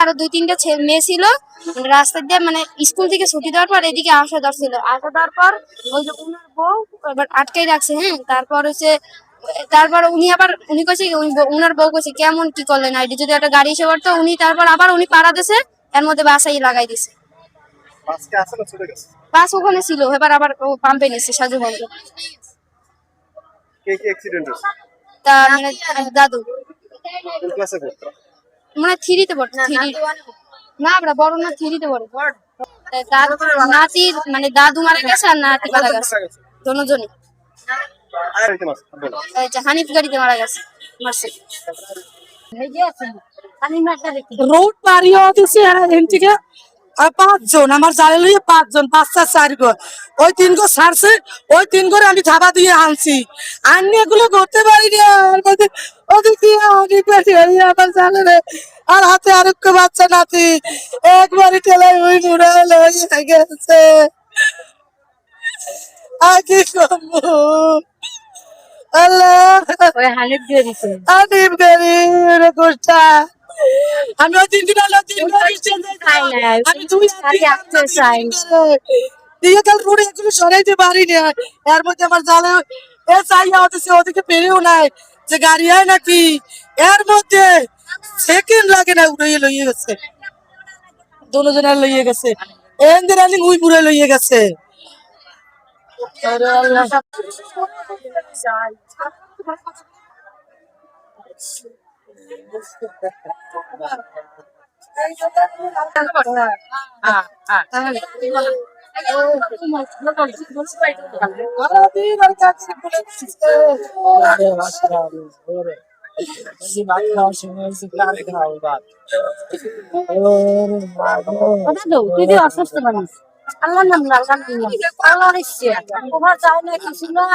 আরো দুই তিনটা মেয়ে ছিল রাস্তা দিয়ে, মানে স্কুল থেকে ছুটি দেওয়ার পর এদিকে আসা ধরছিল। আসা দেওয়ার পর ওই যে উনার বউ এবার আটকাই রাখছে। হ্যাঁ, তারপর হচ্ছে উনি কইছে, উনার বউ কইছে কেমন কি করলেন, আইডি যদি একটা গাড়ি এসে পড়তো। উনি তারপর আবার উনি পাড়া দিছে, এর মধ্যে বাসাই লাগাই দিছে। বাস ওখানে ছিল, এবার আবার পাম্পে নিচ্ছে সাজুগঞ্জ। তা মানে দাদু মানে থ্রিতে পড়ে, না আমরা বড় না, থ্রিতে পড়ে। নাতির মানে দাদু মারা গেছে আর নাতি মারা গেছে, দুজনই। হানিফ গাড়িতে মারা গেছে, মারছে। রোড পারি হতেছে থেকে আর 5 জন আমার জালে লইয়ে 5 জন, 5-4 ঘর, ওই 3 ঘর ছাড়ছে, ওই 3 ঘরে আমি ধাবা দিয়ে আনছি, আনি এগুলো করতে পারি না। আমার জালে রে, আর হাতে আরেক বাচ্চা নাতি, একবারই ঠেলায় ওই মুড়া লইয়ে গেছে। আর কি করবো আল্লাহ, হানিফ গাড়ি গোষ্ঠা। আমি ওই 3 দিন আলো 3 ঘর আমি 2 দিয়ে কাল রোডে এগুলো সরাইতে পারি না। এর মধ্যে আমার জালে এ চাইয়া হতেছে, ওদিকে পেরেও নাই যে গাড়ি হয় নাকি, এর মধ্যে সেকেন্ড লাগে না উড়াইয়ে লইয়ে গেছে, দুজনের লইয়ে গেছে। এন্দের আনি মুই পুরে লইয়ে গেছে। আরে আল্লাহ, অসুস্থ মানুষ, আল্লাহ নাম আল্লাহ ইচ্ছে ওভার যায় না কিছু না।